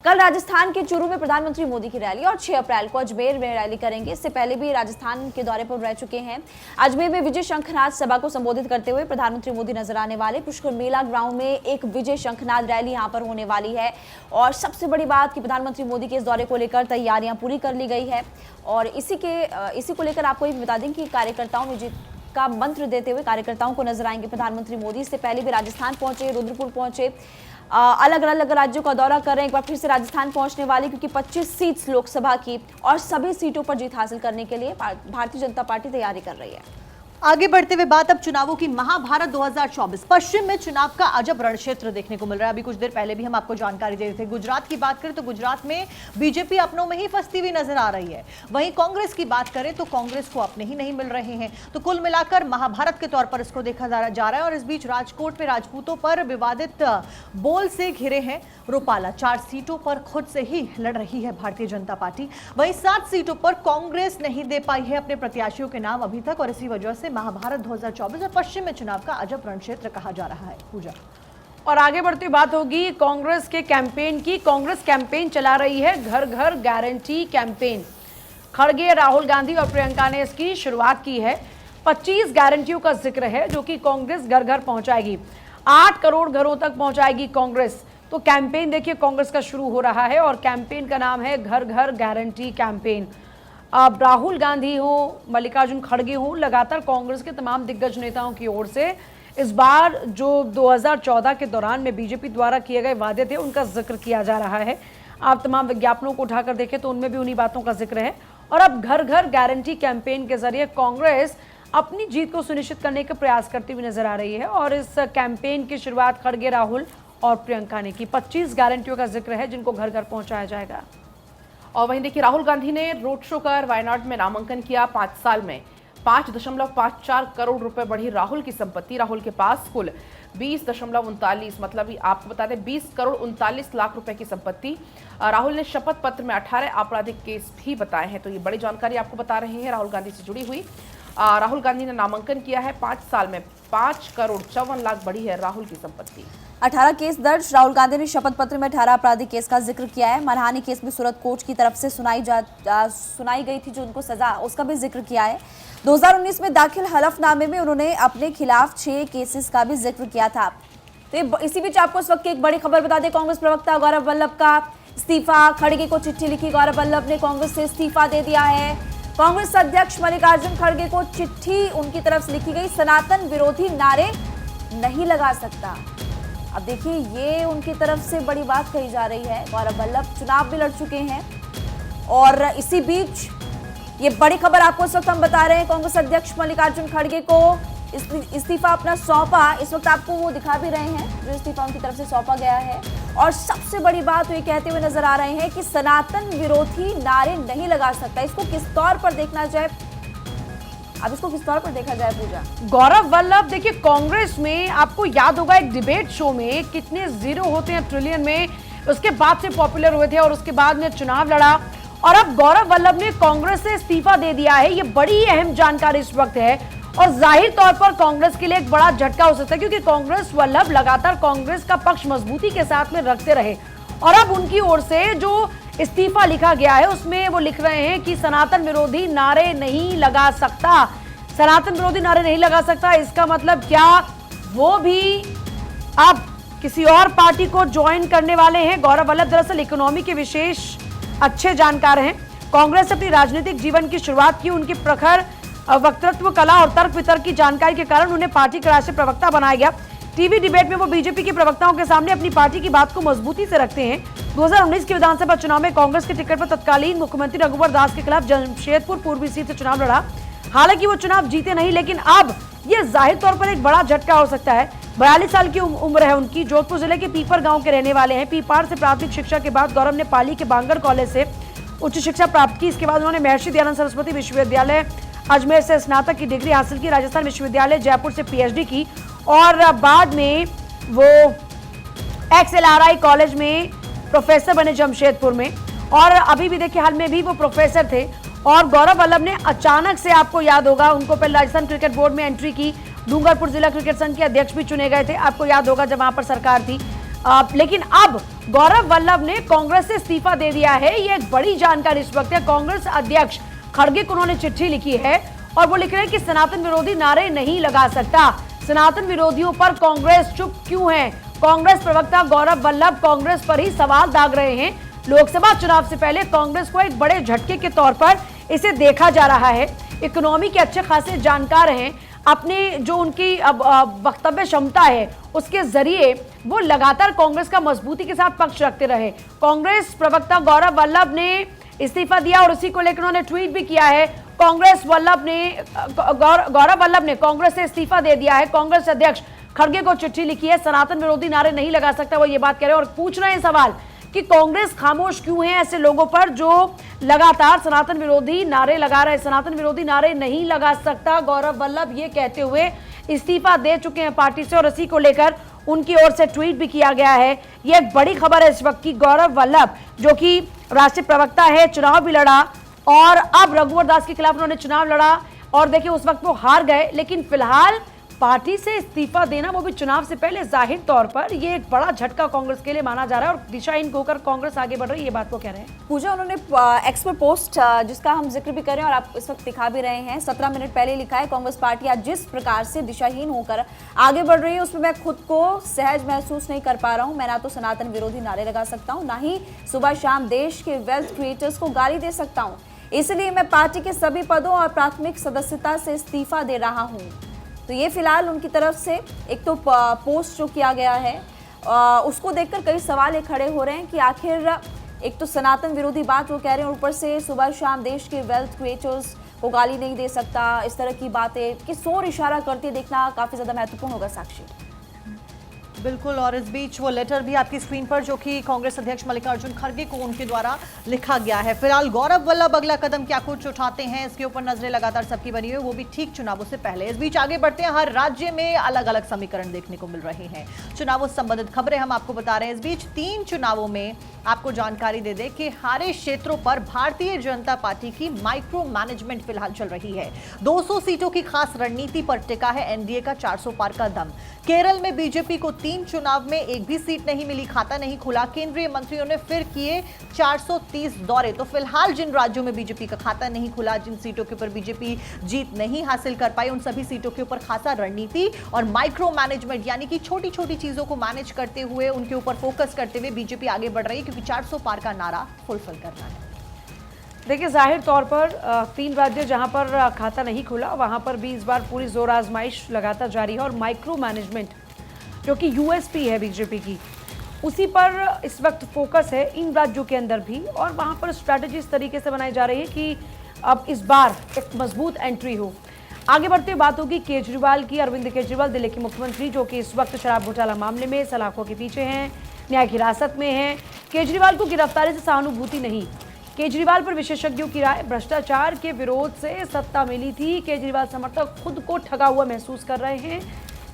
कल राजस्थान के चूरू में प्रधानमंत्री मोदी की रैली और 6 अप्रैल को अजमेर में रैली करेंगे। इससे पहले भी राजस्थान के दौरे पर रह चुके हैं। अजमेर में विजय शंखनाद सभा को संबोधित करते हुए प्रधानमंत्री मोदी नजर आने वाले। पुष्कर मेला ग्राउंड में एक विजय शंखनाद रैली यहां पर होने वाली है। और सबसे बड़ी बात कि प्रधानमंत्री मोदी के इस दौरे को लेकर तैयारियां पूरी कर ली गई है। और इसी को लेकर आपको ये बता दें कि कार्यकर्ताओं में जीत का मंत्र देते हुए कार्यकर्ताओं को नजर आएंगे प्रधानमंत्री मोदी। इससे पहले भी राजस्थान पहुंचे, रुद्रपुर पहुंचे, अलग अलग राज्यों का दौरा कर रहे हैं। एक बार फिर से राजस्थान पहुंचने वाले, क्योंकि 25 सीट्स लोकसभा की और सभी सीटों पर जीत हासिल करने के लिए भारतीय जनता पार्टी तैयारी कर रही है। आगे बढ़ते हुए बात अब चुनावों की। महाभारत 2024 पश्चिम में चुनाव का अजब रणक्षेत्र देखने को मिल रहा है। अभी कुछ देर पहले भी हम आपको जानकारी दे रहे थे। गुजरात की बात करें तो गुजरात में बीजेपी अपनों में ही फंसती हुई नजर आ रही है। वहीं कांग्रेस की बात करें तो कांग्रेस को अपने ही नहीं मिल रहे हैं। तो कुल मिलाकर महाभारत के तौर पर इसको देखा जा रहा है। और इस बीच राजकोट में राजपूतों पर विवादित बोल से घिरे हैं रूपाला। 4 सीटों पर खुद से ही लड़ रही है भारतीय जनता पार्टी। वहीं 7 सीटों पर कांग्रेस नहीं दे पाई है अपने प्रत्याशियों के नाम अभी तक। और इसी वजह से महाभारत 2024 और पश्चिम में चुनाव का अजब रणक्षेत्र कहा जा रहा है। पूजा और आगे बढ़ती बात होगी कांग्रेस के कैंपेन की। कांग्रेस कैंपेन चला रही है, घर घर गारंटी कैंपेन। खड़गे, राहुल गांधी और प्रियंका ने इसकी शुरुआत की है। 25 गारंटियों का जिक्र है जो कि कांग्रेस घर घर पहुंचाएगी। 8 करोड़ घरों तक पहुंचाएगी कांग्रेस। तो कैंपेन देखिए कांग्रेस का शुरू हो रहा है और कैंपेन का नाम है घर घर गारंटी कैंपेन। अब राहुल गांधी हो, मल्लिकार्जुन खड़गे हो, लगातार कांग्रेस के तमाम दिग्गज नेताओं की ओर से इस बार जो 2014 के दौरान में बीजेपी द्वारा किए गए वादे थे उनका जिक्र किया जा रहा है। आप तमाम विज्ञापनों को उठाकर देखें तो उनमें भी उन्हीं बातों का जिक्र है। और अब घर घर गारंटी कैंपेन के जरिए कांग्रेस अपनी जीत को सुनिश्चित करने का प्रयास करती हुई नजर आ रही है। और इस कैंपेन की शुरुआत खड़गे, राहुल और प्रियंका ने की। 25 गारंटियों का जिक्र है जिनको घर घर पहुंचाया जाएगा। और वहीं देखिए राहुल गांधी ने रोड शो कर वायनाड में नामांकन किया। 5 साल में 5.54 करोड़ रुपए बढ़ी राहुल की संपत्ति। राहुल के पास कुल 20.39 मतलब आपको बता दें 20 करोड़ 39 लाख रुपए की संपत्ति। राहुल ने शपथ पत्र में 18 आपराधिक केस भी बताए हैं। तो ये बड़ी जानकारी आपको बता रहे हैं राहुल गांधी से जुड़ी हुई। राहुल गांधी ने नामांकन किया है। 5 साल में 5 करोड़ 54 लाख बढ़ी है राहुल की संपत्ति। 18 केस दर्ज। राहुल गांधी ने शपथ पत्र में 18 आपराधिक केस का जिक्र किया है। मानहानि केस में सूरत कोर्ट की तरफ से सुनाई गई थी जो उनको सजा, उसका भी जिक्र किया है। 2019 में दाखिल हलफनामे में उन्होंने अपने खिलाफ 6 केसेस का भी जिक्र किया था। तो इसी बीच आपको इस वक्त की एक बड़ी खबर बता दें। कांग्रेस प्रवक्ता गौरव वल्लभ का इस्तीफा। खड़गे को चिट्ठी लिखी, गौरव वल्लभ ने कांग्रेस से इस्तीफा दे दिया है। कांग्रेस अध्यक्ष मल्लिकार्जुन खड़गे को चिट्ठी उनकी तरफ से लिखी गई। सनातन विरोधी नारे नहीं लगा सकता। अब देखिए ये उनकी तरफ से बड़ी बात कही जा रही है। गौरव वल्लभ चुनाव भी लड़ चुके हैं। और इसी बीच ये बड़ी खबर आपको इस वक्त हम बता रहे हैं। कांग्रेस अध्यक्ष मल्लिकार्जुन खड़गे को इस्तीफा अपना सौंपा। इस वक्त आपको वो दिखा भी रहे हैं जो इस्तीफा उनकी तरफ से सौंपा गया है। और सबसे बड़ी बात ये कहते हुए नजर आ रहे हैं कि सनातन विरोधी नारे नहीं लगा सकता। इसको किस तौर पर देखना जाए, अब इसको किस तौर पर देखा जाए पूजा? गौरव वल्लभ देखिए कांग्रेस में आपको याद होगा एक डिबेट शो में कितने जीरो होते हैं ट्रिलियन में, उसके बाद से पॉपुलर हुए थे और उसके बाद में चुनाव लड़ा। और अब गौरव वल्लभ ने कांग्रेस से इस्तीफा दे दिया है। ये बड़ी अहम जानकारी इस वक्त है और जाहिर तौर पर कांग्रेस के लिए एक बड़ा झटका हो सकता है, क्योंकि कांग्रेस वल्लभ लगातार कांग्रेस का पक्ष मजबूती के साथ में रखते रहे। और अब उनकी ओर से जो इस्तीफा लिखा गया है उसमें वो लिख रहे हैं कि सनातन विरोधी नारे नहीं लगा सकता। सनातन विरोधी नारे नहीं लगा सकता, इसका मतलब क्या वो भी अब किसी और पार्टी को ज्वाइन करने वाले हैं? गौरव वल्लभ दरअसल इकोनॉमी के विशेष अच्छे जानकार हैं। कांग्रेस अपनी राजनीतिक जीवन की शुरुआत की उनकी प्रखर वक्तृत्व कला और तर्क वितर्क की जानकारी के कारण उन्हें पार्टी के राष्ट्रीय प्रवक्ता बनाया गया। टीवी डिबेट में वो बीजेपी के प्रवक्ताओं के सामने अपनी पार्टी की बात को मजबूती से रखते हैं। 2019 के विधानसभा चुनाव में कांग्रेस के टिकट पर तत्कालीन मुख्यमंत्री रघुवर दास के खिलाफ जमशेदपुर पूर्वी सीट से चुनाव लड़ा। हालांकि वो चुनाव जीते नहीं, लेकिन अब ये जाहिर तौर पर एक बड़ा झटका हो सकता है। 42 साल की उम्र है उनकी। जोधपुर जिले के पीपर गांव के रहने वाले हैं। पीपार से प्राथमिक शिक्षा के बाद गौरव ने पाली के बांगड़ कॉलेज से उच्च शिक्षा प्राप्त की। इसके बाद उन्होंने महर्षि दयानंद सरस्वती विश्वविद्यालय अजमेर से स्नातक की डिग्री हासिल की। राजस्थान विश्वविद्यालय जयपुर से पीएचडी की और बाद में वो XLRI कॉलेज में प्रोफेसर बने जमशेदपुर में। और अभी भी देखिए हाल में भी वो प्रोफेसर थे। और गौरव वल्लभ ने अचानक से, आपको याद होगा, उनको पहले राजस्थान क्रिकेट बोर्ड में एंट्री की। डूंगरपुर जिला क्रिकेट संघ के अध्यक्ष भी चुने गए थे, आपको याद होगा जब वहां पर सरकार थी। लेकिन अब गौरव वल्लभ ने कांग्रेस से इस्तीफा दे दिया है। ये एक बड़ी जानकारी इस वक्त है। कांग्रेस अध्यक्ष खड़गे को उन्होंने चिट्ठी लिखी है और वो लिख रहे हैं कि सनातन विरोधी नारे नहीं लगा सकता। सनातन विरोधियों पर कांग्रेस चुप क्यों है? कांग्रेस प्रवक्ता गौरव वल्लभ कांग्रेस पर ही सवाल दाग रहे हैं। लोकसभा चुनाव से पहले कांग्रेस को एक बड़े झटके के तौर पर इसे देखा जा रहा है। इकोनॉमी के अच्छे खासे जानकार हैं। अपने जो उनकी वक्तव्य क्षमता है उसके जरिए वो लगातार कांग्रेस का मजबूती के साथ पक्ष रखते रहे। कांग्रेस प्रवक्ता गौरव वल्लभ ने इस्तीफा दिया और उसी को लेकर उन्होंने ट्वीट भी किया है। गौरव वल्लभ ने कांग्रेस से इस्तीफा दे दिया है। कांग्रेस अध्यक्ष खड़गे को चिट्ठी लिखी है। सनातन विरोधी नारे नहीं लगा सकता, वो ये बात कह रहे हैं और पूछ रहे हैं सवाल कि कांग्रेस खामोश क्यों है ऐसे लोगों पर जो लगातार सनातन विरोधी नारे लगा रहे हैं। सनातन विरोधी नारे नहीं लगा सकता, गौरव वल्लभ ये कहते हुए इस्तीफा दे चुके हैं पार्टी से और इसी को लेकर उनकी ओर से ट्वीट भी किया गया है। ये एक बड़ी खबर है इस वक्त की। गौरव वल्लभ जो कि राष्ट्रीय प्रवक्ता है, चुनाव भी लड़ा और अब रघुवर दास के खिलाफ उन्होंने चुनाव लड़ा और देखिए उस वक्त वो हार गए, लेकिन फिलहाल पार्टी से इस्तीफा देना वो भी चुनाव से पहले जाहिर तौर पर ये एक बड़ा झटका कांग्रेस के लिए माना जा रहा है और दिशाहीन होकर कांग्रेस आगे बढ़ रही है, ये बात वो कह रहे हैं। पूजा, उन्होंने एक्स पर पोस्ट जिसका हम जिक्र भी कर रहे हैं और आप इस वक्त दिखा भी रहे हैं, 17 मिनट पहले लिखा है, कांग्रेस पार्टी आज जिस प्रकार से दिशाहीन होकर आगे बढ़ रही है उसमें मैं खुद को सहज महसूस नहीं कर पा रहा हूँ। मैं ना तो सनातन विरोधी नारे लगा सकता हूँ, ना ही सुबह शाम देश के वेल्थ क्रिएटर्स को गाली दे सकता हूँ। इसलिए मैं पार्टी के सभी पदों और प्राथमिक सदस्यता से इस्तीफा दे रहा हूँ। तो ये फिलहाल उनकी तरफ से एक तो पोस्ट जो किया गया है उसको देखकर कई सवाल ये खड़े हो रहे हैं कि आखिर एक तो सनातन विरोधी बात वो कह रहे हैं, ऊपर से सुबह शाम देश के वेल्थ क्रिएटर्स को गाली नहीं दे सकता, इस तरह की बातें किस ओर इशारा करती देखना काफ़ी ज़्यादा महत्वपूर्ण होगा साक्षी। बिल्कुल, और इस बीच वो लेटर भी आपकी स्क्रीन पर जो कि कांग्रेस अध्यक्ष मल्लिकार्जुन खड़गे को उनके द्वारा लिखा गया है। फिलहाल गौरव वल्लभ अगला कदम क्या कुछ उठाते हैं इसके ऊपर नजरें लगातार सबकी बनी हुई, वो भी ठीक चुनावों से पहले। इस बीच आगे बढ़ते हैं, हर राज्य में अलग अलग समीकरण देखने को मिल रहे हैं। चुनावों से संबंधित खबरें हम आपको बता रहे हैं। इस बीच 3 चुनावों में आपको जानकारी दे दें कि हारे क्षेत्रों पर भारतीय जनता पार्टी की माइक्रो मैनेजमेंट फिलहाल चल रही है। 200 सीटों की खास रणनीति पर टिका है एनडीए का 400 पार का दम। केरल में बीजेपी को 3 चुनाव में एक भी सीट नहीं मिली, खाता नहीं खुला। केंद्रीय मंत्रियों ने फिर किए 430 दौरे। तो फिलहाल जिन राज्यों में बीजेपी का खाता नहीं खुला, जिन सीटों के ऊपर बीजेपी जीत नहीं हासिल कर पाई, उन सभी सीटों के ऊपर खासा रणनीति और माइक्रो मैनेजमेंट यानी कि छोटी छोटी चीजों को मैनेज करते हुए उनके ऊपर फोकस करते हुए बीजेपी आगे बढ़ रही है, क्योंकि 400 पार का नारा फुलफिल करना है। देखिए जाहिर तौर पर 3 राज्य जहां पर खाता नहीं खुला वहां पर भी इस बार पूरी जोर आजमाइश लगातार जारी है और माइक्रो मैनेजमेंट जो कि यूएसपी है बीजेपी की, उसी पर इस वक्त फोकस है इन राज्यों के अंदर भी और वहां पर स्ट्रैटेजी इस तरीके से बनाई जा रही है कि अब इस बार एक मजबूत एंट्री हो। आगे बढ़ते हुए बात होगी केजरीवाल की। अरविंद केजरीवाल दिल्ली के मुख्यमंत्री जो कि इस वक्त शराब घोटाला मामले में सलाखों के पीछे हैं, न्यायिक हिरासत में हैं। केजरीवाल को गिरफ्तारी से सहानुभूति नहीं, केजरीवाल पर विशेषज्ञों की राय, भ्रष्टाचार के विरोध से सत्ता मिली थी। केजरीवाल समर्थक खुद को ठगा हुआ महसूस कर रहे हैं।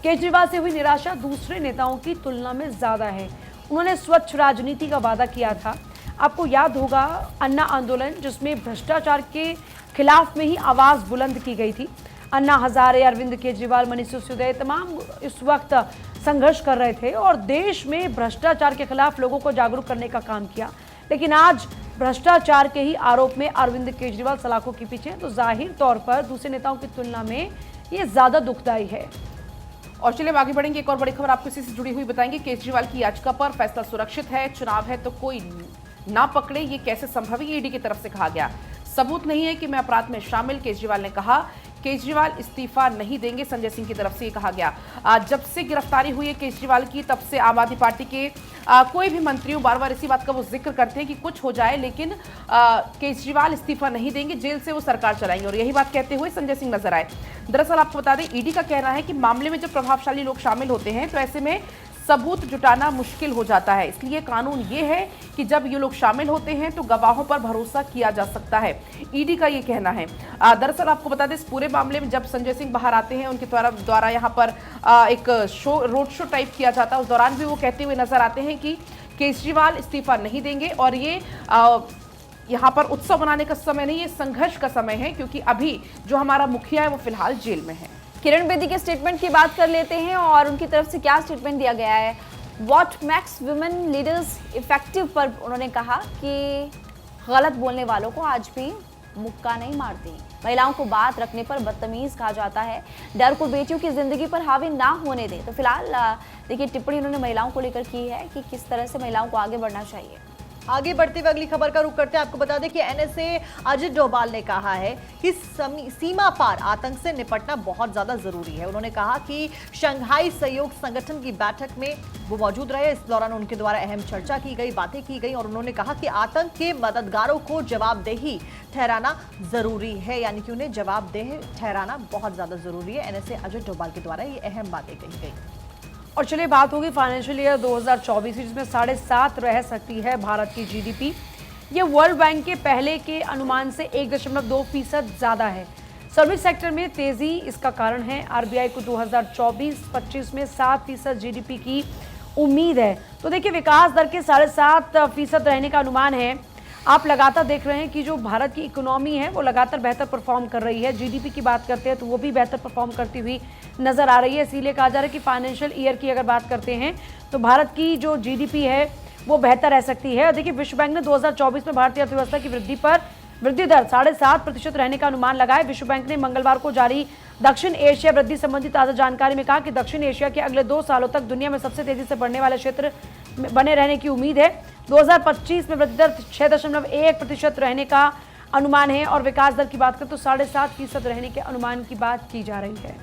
केजरीवाल से हुई निराशा दूसरे नेताओं की तुलना में ज्यादा है। उन्होंने स्वच्छ राजनीति का वादा किया था। आपको याद होगा अन्ना आंदोलन जिसमें भ्रष्टाचार के खिलाफ में ही आवाज बुलंद की गई थी। अन्ना हजारे, अरविंद केजरीवाल, मनीष सिसोदिया तमाम इस वक्त संघर्ष कर रहे थे और देश में भ्रष्टाचार के खिलाफ लोगों को जागरूक करने का काम किया। लेकिन आज भ्रष्टाचार के ही आरोप में अरविंद केजरीवाल सलाखों के पीछे हैं, तो जाहिर तौर पर दूसरे नेताओं की तुलना में ये ज्यादा दुखदायी है। और चलिए आगे बढ़ेंगे, एक और बड़ी खबर आपको इसी से जुड़ी हुई बताएंगे। केजरीवाल की याचिका पर फैसला सुरक्षित है, चुनाव है तो कोई ना पकड़े, ये कैसे संभव है, ईडी की तरफ से कहा गया। सबूत नहीं है कि मैं अपराध में शामिल, केजरीवाल ने कहा। केजरीवाल इस्तीफा नहीं देंगे, संजय सिंह की तरफ से कहा गया। जब से गिरफ्तारी हुई है केजरीवाल की, तब से आम आदमी पार्टी के कोई भी मंत्री बार बार इसी बात का वो जिक्र करते हैं कि कुछ हो जाए लेकिन केजरीवाल इस्तीफा नहीं देंगे, जेल से वो सरकार चलाएंगे और यही बात कहते हुए संजय सिंह नजर आए। दरअसल आपको बता दें, ईडी का कहना है कि मामले में जब प्रभावशाली लोग शामिल होते हैं तो ऐसे में सबूत जुटाना मुश्किल हो जाता है। इसलिए कानून ये है कि जब ये लोग शामिल होते हैं तो गवाहों पर भरोसा किया जा सकता है, ईडी का ये कहना है। दरअसल आपको बता दें, इस पूरे मामले में जब संजय सिंह बाहर आते हैं, उनके द्वारा यहाँ पर एक रोड शो टाइप किया जाता है, उस दौरान भी वो कहते हुए नजर आते हैं कि केजरीवाल इस्तीफा नहीं देंगे और ये यहाँ पर उत्सव मनाने का समय नहीं, ये संघर्ष का समय है, क्योंकि अभी जो हमारा मुखिया है वो फिलहाल जेल में है। किरण बेदी के स्टेटमेंट की बात कर लेते हैं और उनकी तरफ से क्या स्टेटमेंट दिया गया है। What max women leaders effective पर उन्होंने कहा कि गलत बोलने वालों को आज भी मुक्का नहीं मारती। महिलाओं को बात रखने पर बदतमीज कहा जाता है। डर को बेटियों की जिंदगी पर हावी ना होने दे। तो फिलहाल देखिए टिप्पणी उन्होंने महिलाओं को लेकर की है कि किस तरह से महिलाओं को आगे बढ़ना चाहिए। आगे बढ़ते हुए अगली खबर का रुख करते हैं। आपको बता दें कि एनएसए अजित डोभाल ने कहा है कि सीमा पार आतंक से निपटना बहुत ज्यादा जरूरी है। उन्होंने कहा कि शंघाई सहयोग संगठन की बैठक में वो मौजूद रहे। इस दौरान उनके द्वारा अहम चर्चा की गई, बातें की गई और उन्होंने कहा कि आतंक के मददगारों को जवाबदेही ठहराना जरूरी है, यानी कि उन्हें जवाबदेह ठहराना बहुत ज्यादा जरूरी है। एनएसए अजित डोभाल के द्वारा ये अहम बातें कही गई। और चलिए बात होगी फाइनेंशियल ईयर 2024 जिसमें 7.5 रह सकती है भारत की जीडीपी। ये वर्ल्ड बैंक के पहले के अनुमान से 1.2% ज़्यादा है। सर्विस सेक्टर में तेजी इसका कारण है। आरबीआई को 2024-25 में 7% जीडीपी की उम्मीद है। तो देखिए विकास दर के 7.5% रहने का अनुमान है। आप लगातार देख रहे हैं कि जो भारत की इकोनॉमी है वो लगातार बेहतर परफॉर्म कर रही है। जीडीपी की बात करते हैं तो वो भी बेहतर परफॉर्म करती हुई नजर आ रही है। इसीलिए कहा जा रहा है कि फाइनेंशियल ईयर की अगर बात करते हैं तो भारत की जो जीडीपी है वो बेहतर रह सकती है। और देखिए विश्व बैंक ने 2024 में भारतीय अर्थव्यवस्था की वृद्धि दर 7.5% रहने का अनुमान लगाया। विश्व बैंक ने मंगलवार को जारी दक्षिण एशिया वृद्धि संबंधी ताज़ा जानकारी में कहा कि दक्षिण एशिया के अगले 2 सालों तक दुनिया में सबसे तेजी से बढ़ने वाले क्षेत्र बने रहने की उम्मीद है। 2025 में वृद्धि दर 6.1% रहने का अनुमान है और विकास दर की बात करें तो 7.5% रहने के अनुमान की बात की जा रही है।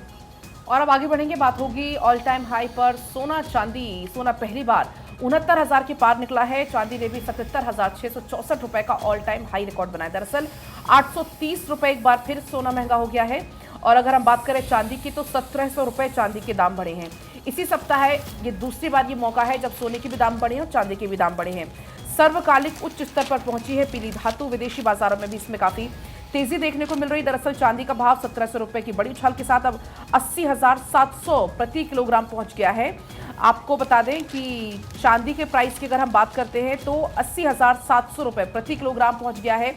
और अब आगे बढ़ेंगे, बात होगी ऑल टाइम हाई पर सोना चांदी। सोना पहली बार 69,000 के पार निकला है। चांदी ने भी 77,664 रुपए का ऑल टाइम हाई रिकॉर्ड बनाया। दरअसल 830 रुपए एक बार फिर सोना महंगा हो गया है। और अगर हम बात करें चांदी की तो 1700 रुपए चांदी के दाम बढ़े हैं। इसी सप्ताह ये दूसरी बार ये मौका है जब सोने के भी दाम बढ़े हैं और चांदी के भी दाम बढ़े हैं। सर्वकालिक उच्च स्तर पर पहुंची है पीली धातु। विदेशी बाजारों में भी इसमें काफी तेजी देखने को मिल रही। दरअसल चांदी का भाव 1700 रुपए की बड़ी उछाल के साथ अब 80,700 प्रति किलोग्राम पहुंच गया है। आपको बता दें कि चांदी के प्राइस की अगर हम बात करते हैं तो 80,700 रुपए प्रति किलोग्राम पहुंच गया है।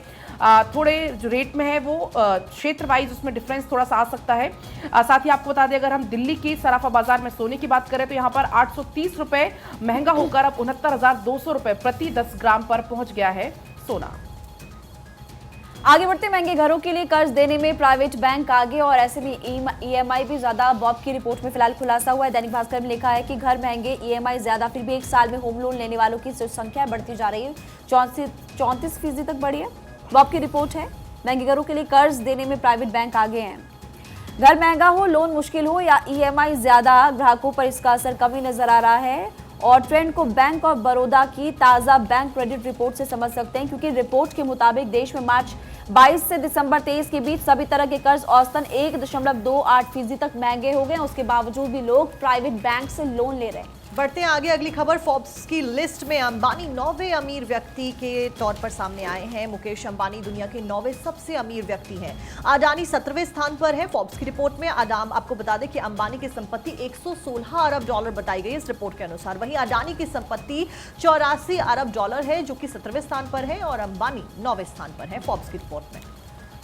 थोड़े जो रेट में है वो क्षेत्र वाइज उसमें डिफरेंस थोड़ा सा आ सकता है। साथ ही आपको बता दें अगर हम दिल्ली की सराफा बाजार में सोने की बात करें तो यहाँ पर 830 रुपए महंगा होकर अब 69,200 रुपए प्रति 10 ग्राम पर पहुंच गया है सोना। आगे बढ़ते महंगे घरों के लिए कर्ज देने में प्राइवेट बैंक आगे और ऐसे में ईएमआई भी ज्यादा। बॉब की रिपोर्ट में फिलहाल खुलासा हुआ है। दैनिक भास्कर में लिखा है कि घर महंगे, ईएमआई ज्यादा, फिर भी एक साल में होम लोन लेने वालों की संख्या बढ़ती जा रही है। 34% तक बढ़ी है। बॉब की रिपोर्ट है। महंगे घरों के लिए कर्ज देने में प्राइवेट बैंक आगे हैं। घर महंगा हो, लोन मुश्किल हो या ईएमआई ज्यादा, ग्राहकों पर इसका असर कम ही नजर आ रहा है। और ट्रेंड को बैंक ऑफ बड़ौदा की ताजा बैंक क्रेडिट रिपोर्ट से समझ सकते हैं, क्योंकि रिपोर्ट के मुताबिक देश में मार्च 22 से दिसंबर 23 के बीच सभी तरह के कर्ज औसतन 1.28% तक महंगे हो गए। उसके बावजूद भी लोग प्राइवेट बैंक से लोन ले रहे हैं। बढ़ते हैं आगे। अगली खबर, फोर्ब्स की लिस्ट में अंबानी 9वें अमीर व्यक्ति के तौर पर सामने आए हैं। मुकेश अंबानी दुनिया के 9वें सबसे अमीर व्यक्ति हैं। अडानी 17वें स्थान पर है। फोर्ब्स की रिपोर्ट में आपको बता दें कि अंबानी की संपत्ति 116 अरब डॉलर बताई गई इस रिपोर्ट के अनुसार। वहीं अडानी की संपत्ति 84 अरब डॉलर है, जो कि 17वें स्थान पर है और अंबानी 9वें स्थान पर है फोर्ब्स की रिपोर्ट में।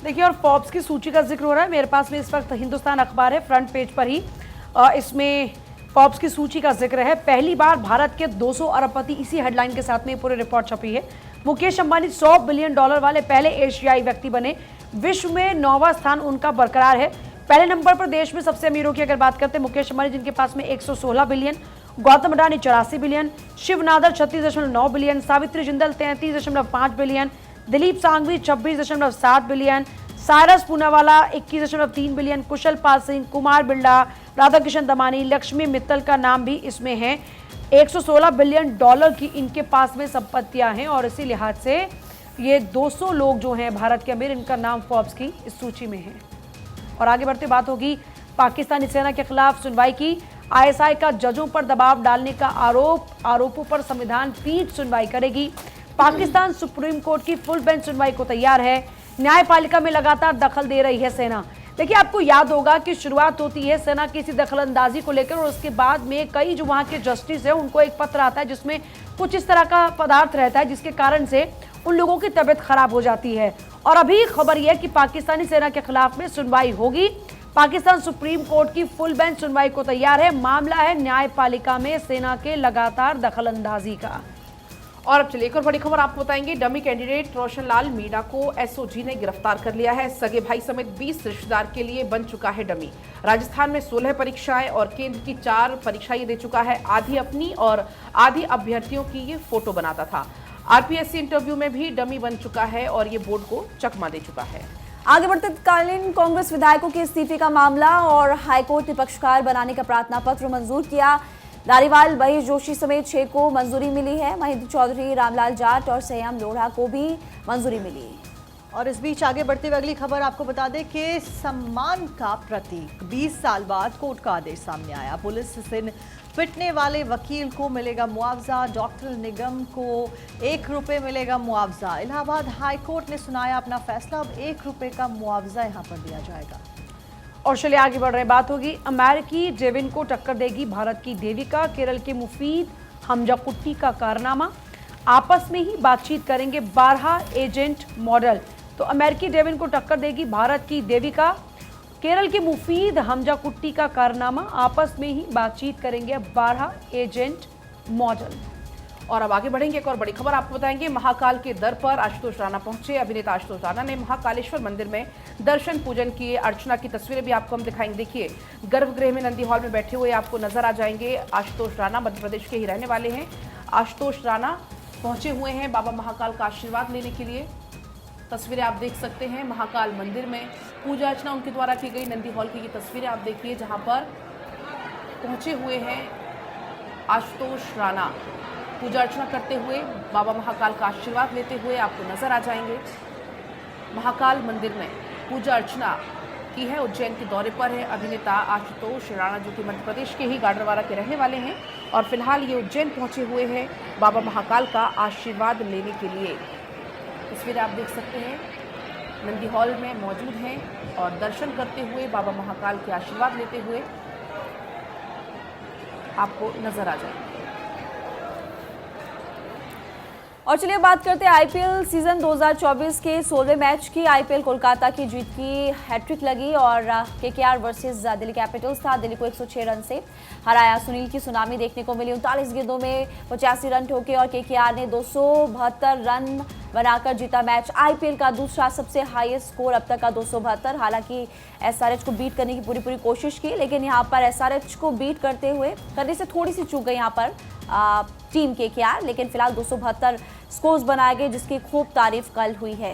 देखिए और फोर्ब्स की सूची का जिक्र हो रहा है। मेरे पास में इस वक्त हिंदुस्तान अखबार है, फ्रंट पेज पर ही इसमें फोर्ब्स की सूची का जिक्र है। पहली बार भारत के 200 अरबपति इसी हेडलाइन के साथ में पूरी रिपोर्ट छपी है। मुकेश अंबानी 100 बिलियन डॉलर वाले पहले एशियाई व्यक्ति बने। विश्व में 9वां स्थान उनका बरकरार है। पहले नंबर पर देश में सबसे अमीरों की अगर बात करते हैं मुकेश अंबानी, जिनके पास में 116 billion, Gautam Adani 84 billion, Shiv Nadar 36.9 billion, Savitri Jindal 33.5 billion, Dilip Sanghvi 26.7 billion, Cyrus Poonawalla 21.3 billion, Kushal Pal Singh, Kumar Birla, Radhakishan Damani, Lakshmi Mittal का नाम भी इसमें है। 116 बिलियन डॉलर की इनके पास में संपत्तियां हैं और इसी लिहाज से ये 200 लोग जो हैं भारत के अमीर, इनका नाम फोर्ब्स की इस सूची में है। और आगे बढ़ते बात होगी पाकिस्तानी सेना के खिलाफ सुनवाई की। आईएसआई का जजों पर दबाव डालने का आरोपों पर संविधान पीठ सुनवाई करेगी। पाकिस्तान सुप्रीम कोर्ट की फुल बेंच सुनवाई को तैयार है। न्यायपालिका में लगातार दखल दे रही है सेना। देखिए आपको याद होगा कि शुरुआत होती है सेना की इसी दखलंदाजी को लेकर और उसके बाद में कई जो वहाँ के जस्टिस है उनको एक पत्र आता है जिसमें कुछ इस तरह का पदार्थ रहता है जिसके कारण से उन लोगों की तबीयत खराब हो जाती है। और अभी खबर यह है कि पाकिस्तानी सेना के खिलाफ में सुनवाई होगी। पाकिस्तान सुप्रीम कोर्ट की फुल बेंच सुनवाई को तैयार है। मामला है न्यायपालिका में सेना के लगातार दखलंदाजी का। और अब चलिए एक और बड़ी खबर आपको बताएंगे। डमी कैंडिडेट रोशन लाल मीणा को एसओजी ने गिरफ्तार कर लिया है। सगे भाई समेत 20 रिश्तेदार के लिए बन चुका है डमी। राजस्थान में 16 परीक्षाएं और केंद्र की 4 परीक्षाएं ये दे चुका है। आधी अपनी और आधी अभ्यर्थियों की ये फोटो बनाता था। आरपीएससी इंटरव्यू में भी डमी बन चुका है और ये बोर्ड को चकमा दे चुका है। आगे बढ़ते तत्कालीन कांग्रेस विधायकों के इस्तीफे का मामला और हाईकोर्ट ने पक्षकार बनाने का प्रार्थना पत्र मंजूर किया। धारीवाल महेश जोशी समेत 6 को मंजूरी मिली है। महेंद्र चौधरी, रामलाल जाट और संयम लोढ़ा को भी मंजूरी मिली। और इस बीच आगे बढ़ते हुए अगली खबर आपको बता दें कि सम्मान का प्रतीक 20 साल बाद कोर्ट का आदेश सामने आया। पुलिस से पिटने वाले वकील को मिलेगा मुआवजा। डॉक्टर निगम को 1 रुपये मिलेगा मुआवजा। इलाहाबाद हाई कोर्ट ने सुनाया अपना फैसला। अब 1 रुपये का मुआवजा यहां पर दिया जाएगा। और चलिए आगे बढ़ रहे बात होगी। अमेरिकी डेविन को टक्कर देगी भारत की देविका। केरल के मुफीद हमजा कुट्टी का कारनामा। आपस में ही बातचीत करेंगे 12 एजेंट मॉडल। तो अमेरिकी डेविन को टक्कर देगी भारत की देविका। केरल के मुफीद हमजा कुट्टी का कारनामा। आपस में ही बातचीत करेंगे 12 एजेंट मॉडल। और अब आगे बढ़ेंगे। एक और बड़ी खबर आपको बताएंगे। महाकाल के दर पर आशुतोष राणा पहुंचे। अभिनेता आशुतोष राणा ने महाकालेश्वर मंदिर में दर्शन पूजन किए। अर्चना की तस्वीरें भी आपको हम दिखाएंगे। देखिए, गर्भगृह में नंदी हॉल में बैठे हुए आपको नजर आ जाएंगे आशुतोष राणा। मध्य प्रदेश के ही रहने वाले हैं आशुतोष राणा। पहुंचे हुए हैं बाबा महाकाल का आशीर्वाद लेने के लिए। तस्वीरें आप देख सकते हैं महाकाल मंदिर में पूजा अर्चना उनके द्वारा की गई। नंदी हॉल की ये तस्वीरें आप देखिए जहां पर पहुंचे हुए हैं आशुतोष राणा। पूजा अर्चना करते हुए बाबा महाकाल का आशीर्वाद लेते हुए आपको नजर आ जाएंगे। महाकाल मंदिर में पूजा अर्चना की है। उज्जैन के दौरे पर है अभिनेता आशुतोष राणा, जो कि मध्य प्रदेश के ही गाडरवारा के रहने वाले हैं और फिलहाल ये उज्जैन पहुंचे हुए हैं बाबा महाकाल का आशीर्वाद लेने के लिए। तस्वीरें आप देख सकते हैं नंदी हॉल में मौजूद हैं और दर्शन करते हुए बाबा महाकाल के आशीर्वाद लेते हुए आपको नजर आ जाएंगे। और चलिए बात करते हैं आईपीएल सीजन 2024 के 16वें मैच की। आईपीएल कोलकाता की जीत की हैट्रिक लगी और केकेआर वर्सेस दिल्ली कैपिटल्स था। दिल्ली को 106 रन से हराया। सुनील की सुनामी देखने को मिली। 39 गेंदों में 85 रन ठोके और केकेआर ने 272 रन बनाकर जीता मैच। आईपीएल का दूसरा सबसे हाईएस्ट स्कोर अब तक का 272। हालांकि एसआरएच को बीट करने की पूरी कोशिश की, लेकिन यहाँ पर एसआरएच को बीट करने से थोड़ी सी चूक गई यहाँ पर टीम केकेआर। लेकिन फिलहाल 272 स्कोर्स बनाए गए, जिसकी खूब तारीफ कल हुई है।